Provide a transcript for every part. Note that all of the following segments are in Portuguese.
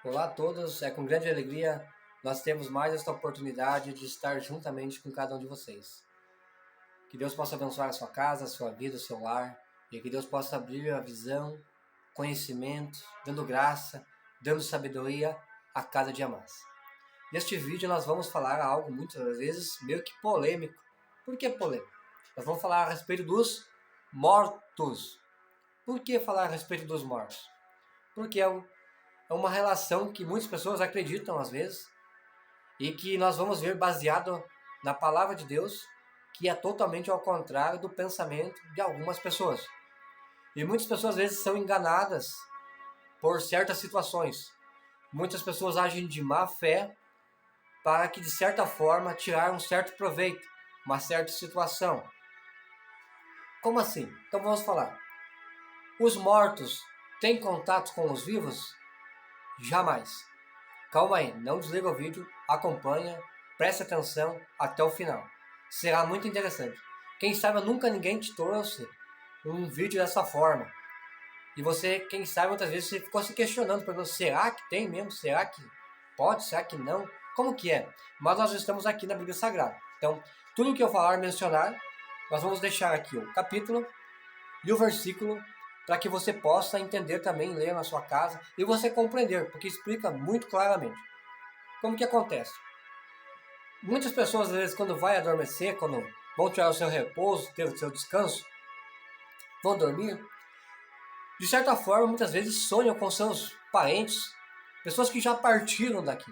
Olá a todos, é com grande alegria nós temos mais esta oportunidade de estar juntamente com cada um de vocês. Que Deus possa abençoar a sua casa, a sua vida, o seu lar, e que Deus possa abrir a visão, conhecimento, dando graça, dando sabedoria a cada dia mais. Neste vídeo nós vamos falar algo muitas vezes meio que polêmico. Por que polêmico? Nós vamos falar a respeito dos mortos. Por que falar a respeito dos mortos? Porque é uma relação que muitas pessoas acreditam às vezes e que nós vamos ver baseado na palavra de Deus, que é totalmente ao contrário do pensamento de algumas pessoas. E muitas pessoas às vezes são enganadas por certas situações. Muitas pessoas agem de má fé para que de certa forma tirar um certo proveito, uma certa situação. Como assim? Então vamos falar. Os mortos têm contato com os vivos? Jamais. Calma aí, não desliga o vídeo, acompanha, preste atenção até o final. Será muito interessante. Quem sabe nunca ninguém te trouxe um vídeo dessa forma. E você, quem sabe, muitas vezes você ficou se questionando, perguntando, será que tem mesmo? Será que pode? Será que não? Como que é? Mas nós estamos aqui na Bíblia Sagrada. Então, tudo que eu falar, mencionar, nós vamos deixar aqui o capítulo e o versículo para que você possa entender também, ler na sua casa e você compreender, porque explica muito claramente. Como que acontece? Muitas pessoas, às vezes, quando vai adormecer, quando vão tirar o seu repouso, ter o seu descanso, vão dormir, de certa forma, muitas vezes sonham com seus parentes, pessoas que já partiram daqui.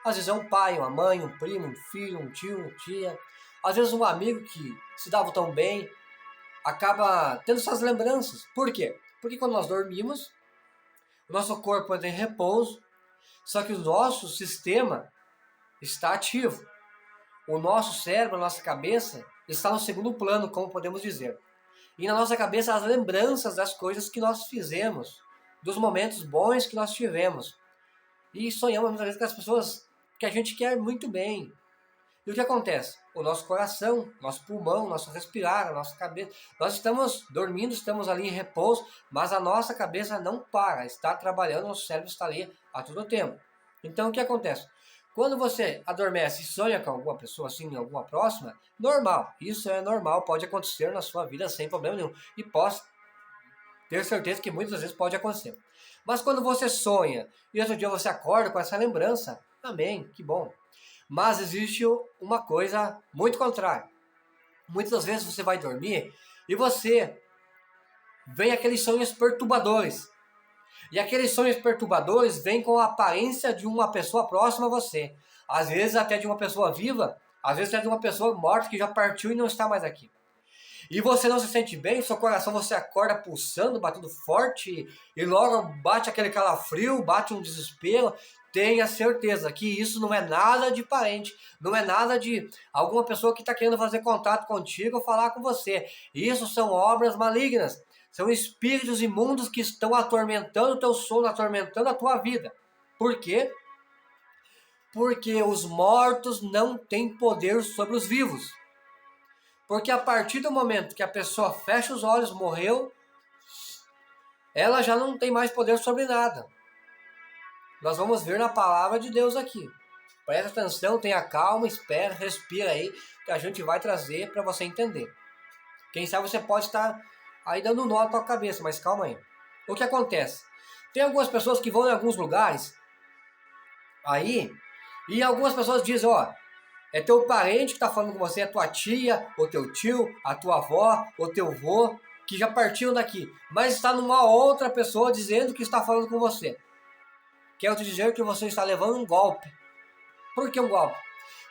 Às vezes é um pai, uma mãe, um primo, um filho, um tio, uma tia. Às vezes um amigo que se dava tão bem, acaba tendo essas lembranças. Por quê? Porque quando nós dormimos, o nosso corpo entra em repouso, só que o nosso sistema está ativo. O nosso cérebro, a nossa cabeça, está no segundo plano, como podemos dizer. E na nossa cabeça as lembranças das coisas que nós fizemos, dos momentos bons que nós tivemos. E sonhamos muitas vezes com as pessoas que a gente quer muito bem. E o que acontece? O nosso coração, nosso pulmão, nosso respirar, a nossa cabeça. Nós estamos dormindo, estamos ali em repouso, mas a nossa cabeça não para, está trabalhando, nosso cérebro está ali a todo tempo. Então o que acontece? Quando você adormece e sonha com alguma pessoa assim, alguma próxima, normal. Isso é normal, pode acontecer na sua vida sem problema nenhum. E posso ter certeza que muitas vezes pode acontecer. Mas quando você sonha e outro dia você acorda com essa lembrança, amém, que bom. Mas existe uma coisa muito contrária. Muitas vezes você vai dormir e você vem aqueles sonhos perturbadores. E aqueles sonhos perturbadores vêm com a aparência de uma pessoa próxima a você. Às vezes até de uma pessoa viva, às vezes até de uma pessoa morta que já partiu e não está mais aqui. E você não se sente bem, seu coração você acorda pulsando, batendo forte, e logo bate aquele calafrio, bate um desespero. Tenha certeza que isso não é nada de parente, não é nada de alguma pessoa que está querendo fazer contato contigo ou falar com você. Isso são obras malignas, são espíritos imundos que estão atormentando o teu sono, atormentando a tua vida. Por quê? Porque os mortos não têm poder sobre os vivos. Porque a partir do momento que a pessoa fecha os olhos, morreu, ela já não tem mais poder sobre nada. Nós vamos ver na palavra de Deus aqui. Presta atenção, tenha calma, espera, respira aí, que a gente vai trazer para você entender. Quem sabe você pode estar aí dando nó na tua cabeça, mas calma aí. O que acontece? Tem algumas pessoas que vão em alguns lugares aí, e algumas pessoas dizem, ó, é teu parente que está falando com você, é tua tia, o teu tio, a tua avó, o teu vô, que já partiram daqui. Mas está numa outra pessoa dizendo que está falando com você. Quero te dizer que você está levando um golpe. Por que um golpe?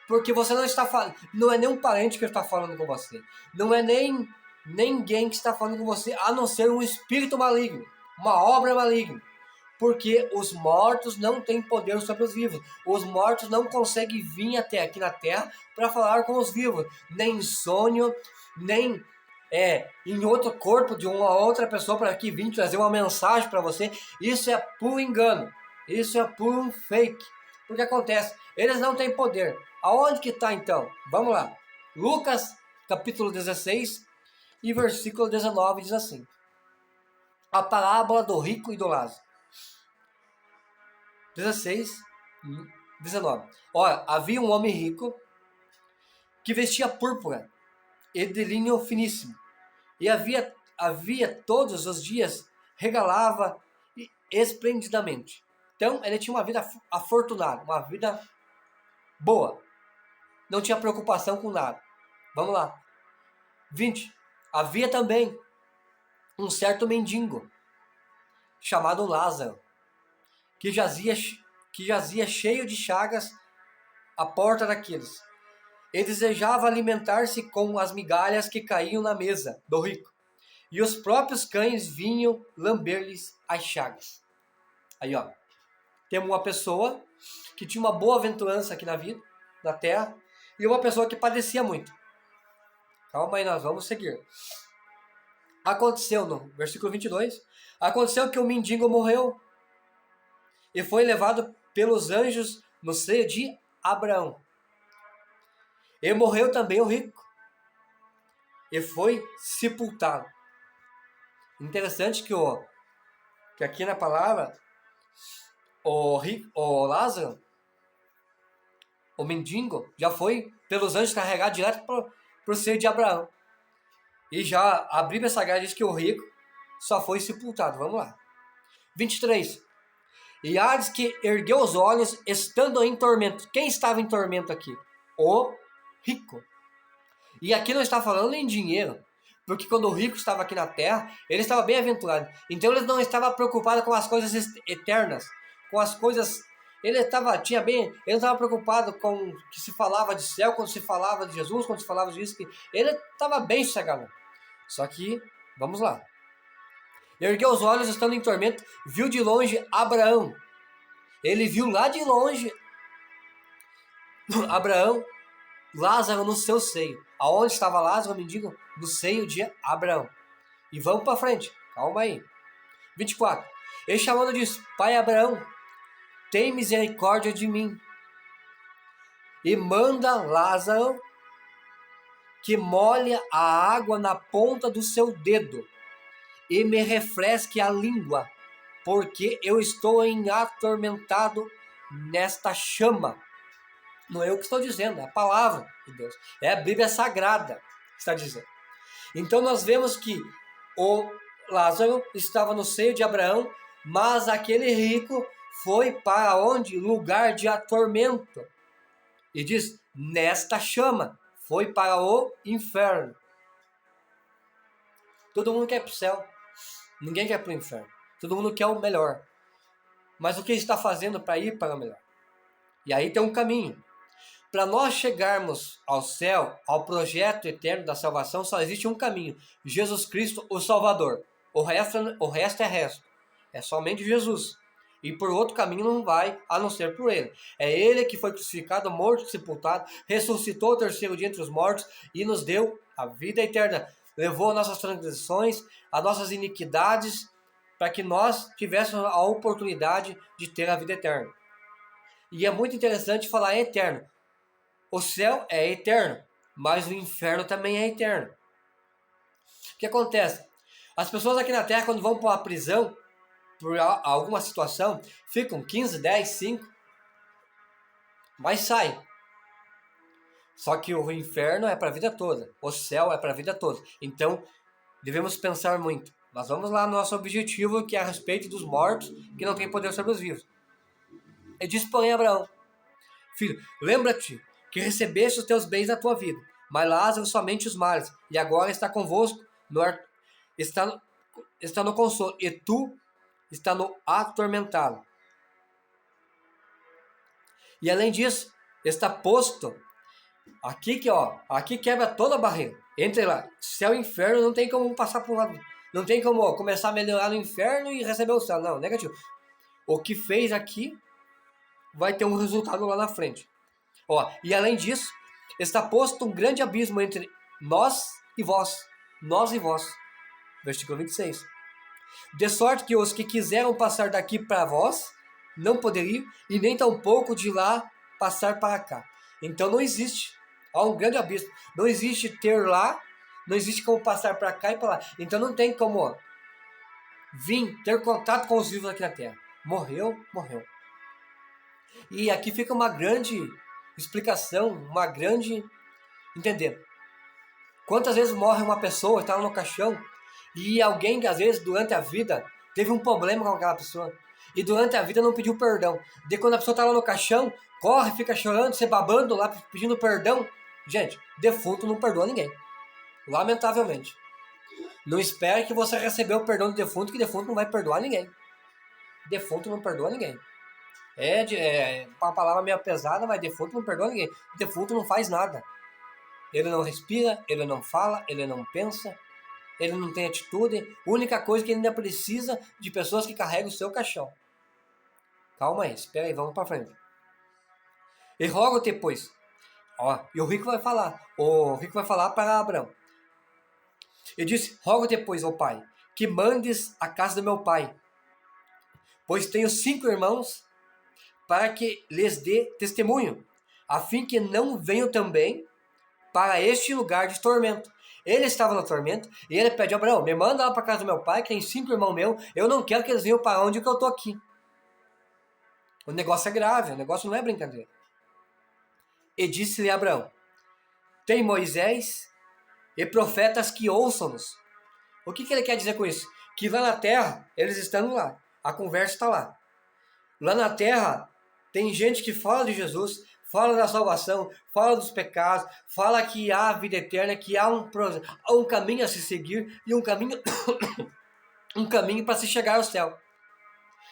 Porque você não está falando, não é nem um parente que está falando com você. Não é nem ninguém que está falando com você, a não ser um espírito maligno, uma obra maligna. Porque os mortos não têm poder sobre os vivos. Os mortos não conseguem vir até aqui na Terra para falar com os vivos. Nem em sonho, nem em outro corpo de uma outra pessoa para aqui vir trazer uma mensagem para você. Isso é puro engano. Isso é puro fake. Porque acontece, eles não têm poder. Aonde que está então? Vamos lá. Lucas, capítulo 16 e versículo 19 diz assim. A parábola do rico e do Lázaro. 16, 19. Ora, havia um homem rico que vestia púrpura e de linho finíssimo, e havia todos os dias regalava esplendidamente. Então, ele tinha uma vida afortunada, uma vida boa. Não tinha preocupação com nada. Vamos lá. 20. Havia também um certo mendigo, chamado Lázaro, que jazia cheio de chagas à porta daqueles. Ele desejava alimentar-se com as migalhas que caíam na mesa do rico, e os próprios cães vinham lamber-lhes as chagas. Aí, ó, temos uma pessoa que tinha uma boa aventurança aqui na vida, na terra, e uma pessoa que padecia muito. Calma aí, nós vamos seguir. Aconteceu, no versículo 22, aconteceu que o mendigo morreu e foi levado pelos anjos no seio de Abraão. E morreu também o rico e foi sepultado. Interessante que aqui na palavra o Lázaro, o mendigo, já foi pelos anjos carregado direto para o seio de Abraão. E já a Bíblia Sagrada diz que o rico só foi sepultado. Vamos lá. 23. E Hades que ergueu os olhos, estando em tormento. Quem estava em tormento aqui? O rico. E aqui não está falando em dinheiro, porque quando o rico estava aqui na terra, ele estava bem aventurado. Então ele não estava preocupado com as coisas eternas, com as coisas. Ele não estava preocupado com o que se falava de céu, quando se falava de Jesus, quando se falava disso. Ele estava bem sossegado. Só que, vamos lá. Ergueu os olhos, estando em tormento, viu de longe Abraão. Ele viu lá de longe Abraão, Lázaro no seu seio. Aonde estava Lázaro, mendigo? No seio de Abraão. E vamos para frente. Calma aí. 24. Ele chamando disse: Pai Abraão, tem misericórdia de mim. E manda Lázaro que molhe a água na ponta do seu dedo e me refresque a língua, porque eu estou atormentado nesta chama. Não é eu que estou dizendo, é a palavra de Deus. É a Bíblia Sagrada que está dizendo. Então nós vemos que o Lázaro estava no seio de Abraão, mas aquele rico foi para onde? Lugar de atormento. E diz, nesta chama, foi para o inferno. Todo mundo quer ir para o céu. Ninguém quer ir para o inferno. Todo mundo quer o melhor. Mas o que está fazendo para ir para o melhor? E aí tem um caminho. Para nós chegarmos ao céu, ao projeto eterno da salvação, só existe um caminho. Jesus Cristo, o Salvador. O resto é resto. É somente Jesus. E por outro caminho não vai, a não ser por ele. É ele que foi crucificado, morto, sepultado, ressuscitou o terceiro dia entre os mortos e nos deu a vida eterna. Levou nossas transgressões, as nossas iniquidades, para que nós tivéssemos a oportunidade de ter a vida eterna. E é muito interessante falar eterno. O céu é eterno, mas o inferno também é eterno. O que acontece? As pessoas aqui na Terra, quando vão para uma prisão, por alguma situação, ficam 15, 10, 5, mas saem. Só que o inferno é para a vida toda, o céu é para a vida toda. Então, devemos pensar muito. Mas vamos lá no nosso objetivo, que é a respeito dos mortos, que não tem poder sobre os vivos. E disse, porém, Abraão: Filho, lembra-te que recebeste os teus bens na tua vida, mas Lázaro somente os males, e agora está convosco, está no consolo, e tu está no atormentado. E além disso, está posto aqui aqui quebra toda a barreira. Entre lá, céu e inferno não tem como passar por um lado, não tem como começar a melhorar no inferno e receber o céu, não, negativo. O que fez aqui vai ter um resultado lá na frente. E além disso, está posto um grande abismo entre nós e vós. Versículo 26. De sorte que os que quiseram passar daqui para vós, não poderiam, e nem tampouco de lá passar para cá. Então não existe. Há um grande abismo. Não existe ter lá, não existe como passar para cá e para lá. Então não tem como vir, ter contato com os vivos aqui na Terra. Morreu. E aqui fica uma grande explicação, uma grande entender. Quantas vezes morre uma pessoa, está no caixão, e alguém que às vezes durante a vida teve um problema com aquela pessoa, e durante a vida não pediu perdão. De quando a pessoa está lá no caixão, corre, fica chorando, se babando lá, pedindo perdão. Gente, defunto não perdoa ninguém. Lamentavelmente. Não espere que você recebeu o perdão do defunto, que defunto não vai perdoar ninguém. Defunto não perdoa ninguém. É uma palavra meio pesada, mas defunto não perdoa ninguém. Defunto não faz nada. Ele não respira, ele não fala, ele não pensa, ele não tem atitude. A única coisa que ele ainda precisa de pessoas que carregam o seu caixão. Calma aí, espera aí, vamos para frente. E rogo-te, pois. Ó, e o rico vai falar. O rico vai falar para Abraão. E disse: rogo-te, pois, ó pai, que mandes a casa do meu pai, pois tenho 5 irmãos, para que lhes dê testemunho, a fim que não venham também para este lugar de tormento. Ele estava no tormento e ele pede a Abraão: me manda lá para casa do meu pai, que tem 5 irmãos meus, eu não quero que eles venham para onde que eu estou aqui. O negócio é grave, o negócio não é brincadeira. E disse-lhe Abraão: tem Moisés e profetas que ouçam-nos. O que ele quer dizer com isso? Que lá na terra, eles estão lá, a conversa está lá. Lá na terra, tem gente que fala de Jesus, fala da salvação, fala dos pecados, fala que há vida eterna, que há um caminho a se seguir e um caminho para se chegar ao céu.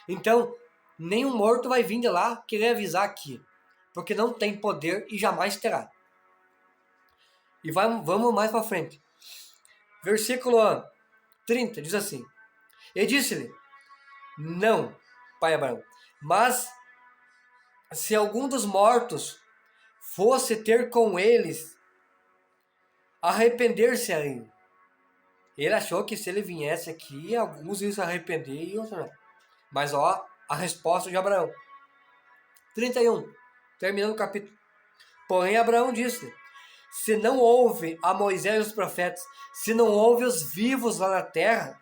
Então, nenhum morto vai vir de lá querer avisar aqui, porque não tem poder e jamais terá. E vamos mais para frente. Versículo 30 diz assim: e disse-lhe: não, pai Abraão, mas se algum dos mortos fosse ter com eles, arrepender-se-ariam. Ele achou que se ele viesse aqui, alguns iam se arrepender e outros não. Mas ó, a resposta de Abraão. 31, terminando o capítulo. Porém Abraão disse: se não houve a Moisés e os profetas, se não houve os vivos lá na terra,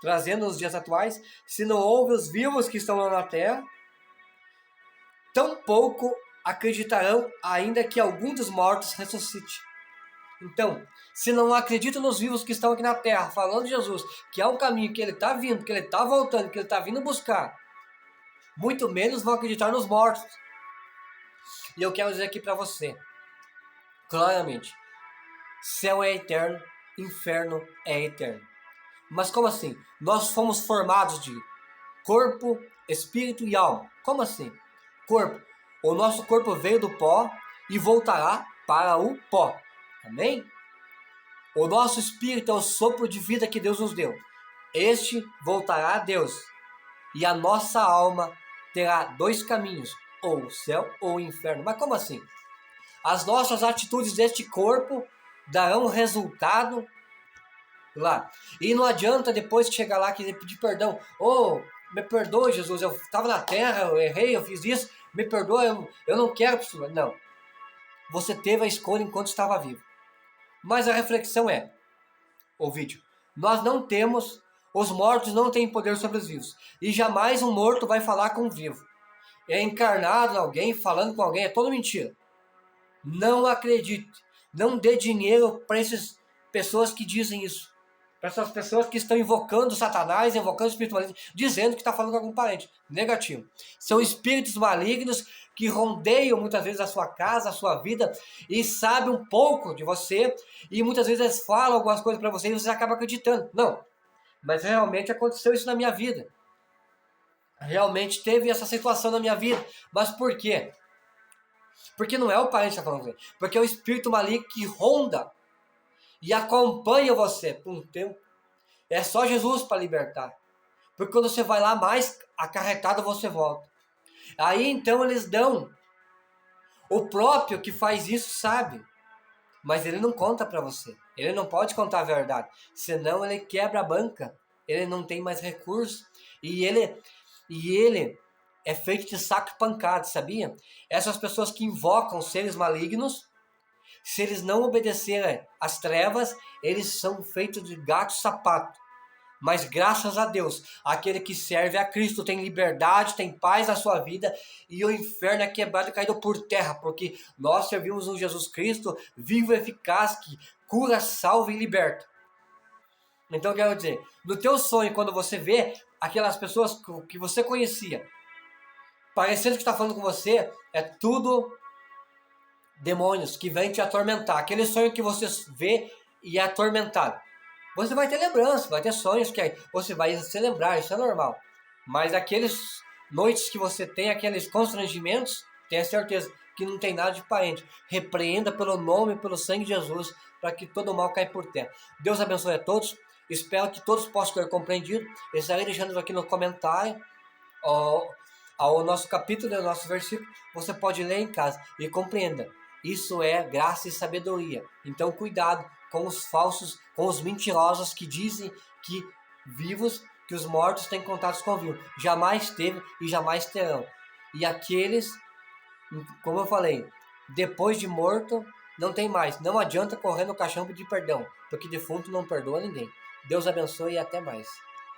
trazendo os dias atuais, se não houve os vivos que estão lá na terra, tampouco acreditarão, ainda que algum dos mortos ressuscite. Então, se não acreditam nos vivos que estão aqui na terra, falando de Jesus, que há um caminho, que ele está vindo, que ele está voltando, que ele está vindo buscar, muito menos vão acreditar nos mortos. E eu quero dizer aqui para você, claramente, céu é eterno, inferno é eterno. Mas como assim? Nós fomos formados de corpo, espírito e alma. Como assim? Corpo. O nosso corpo veio do pó e voltará para o pó. Amém? O nosso espírito é o sopro de vida que Deus nos deu. Este voltará a Deus. E a nossa alma terá 2 caminhos, ou o céu ou o inferno. Mas como assim? As nossas atitudes deste corpo darão resultado lá. E não adianta depois que chegar lá querer pedir perdão. Me perdoe, Jesus, eu estava na terra, eu errei, eu fiz isso, me perdoe, eu não quero. Não. Você teve a escolha enquanto estava vivo. Mas a reflexão é, o vídeo, nós não temos, os mortos não têm poder sobre os vivos. E jamais um morto vai falar com um vivo. É encarnado em alguém, falando com alguém, é toda mentira. Não acredite. Não dê dinheiro para essas pessoas que dizem isso. Para essas pessoas que estão invocando Satanás, invocando espiritualismo, dizendo que está falando com algum parente. Negativo. São espíritos malignos que rondeiam muitas vezes a sua casa, a sua vida, e sabem um pouco de você, e muitas vezes eles falam algumas coisas para você e você acaba acreditando. Não. Mas realmente aconteceu isso na minha vida. Realmente teve essa situação na minha vida. Mas por quê? Porque não é o parente que está falando com você. Porque é o espírito maligno que ronda e acompanha você por um tempo. É só Jesus para libertar. Porque quando você vai lá, mais acarretado você volta. Aí então eles dão. O próprio que faz isso sabe. Mas ele não conta para você. Ele não pode contar a verdade. Senão ele quebra a banca. Ele não tem mais recurso. E ele é feito de saco e pancada, sabia? Essas pessoas que invocam seres malignos, se eles não obedecerem às trevas, eles são feitos de gato e sapato. Mas graças a Deus, aquele que serve a Cristo tem liberdade, tem paz na sua vida, e o inferno é quebrado e caído por terra, porque nós servimos um Jesus Cristo vivo e eficaz, que cura, salva e liberta. Então eu quero dizer, no teu sonho, quando você vê aquelas pessoas que você conhecia, parecendo que está falando com você, é tudo demônios que vêm te atormentar. Aquele sonho que você vê e é atormentado. Você vai ter lembrança, vai ter sonhos que você vai se lembrar, isso é normal. Mas aqueles noites que você tem, aqueles constrangimentos, tenha certeza que não tem nada de parente. Repreenda pelo nome e pelo sangue de Jesus, para que todo mal caia por terra. Deus abençoe a todos. Espero que todos possam ter compreendido. Eu estarei deixando aqui no comentário ao nosso capítulo, ao nosso versículo. Você pode ler em casa e compreenda. Isso é graça e sabedoria. Então cuidado com os falsos, com os mentirosos que dizem que vivos, que os mortos têm contatos com vivos. Jamais teve e jamais terão. E aqueles, como eu falei, depois de morto, não tem mais. Não adianta correr no caixão pedir perdão, porque defunto não perdoa ninguém. Deus abençoe e até mais.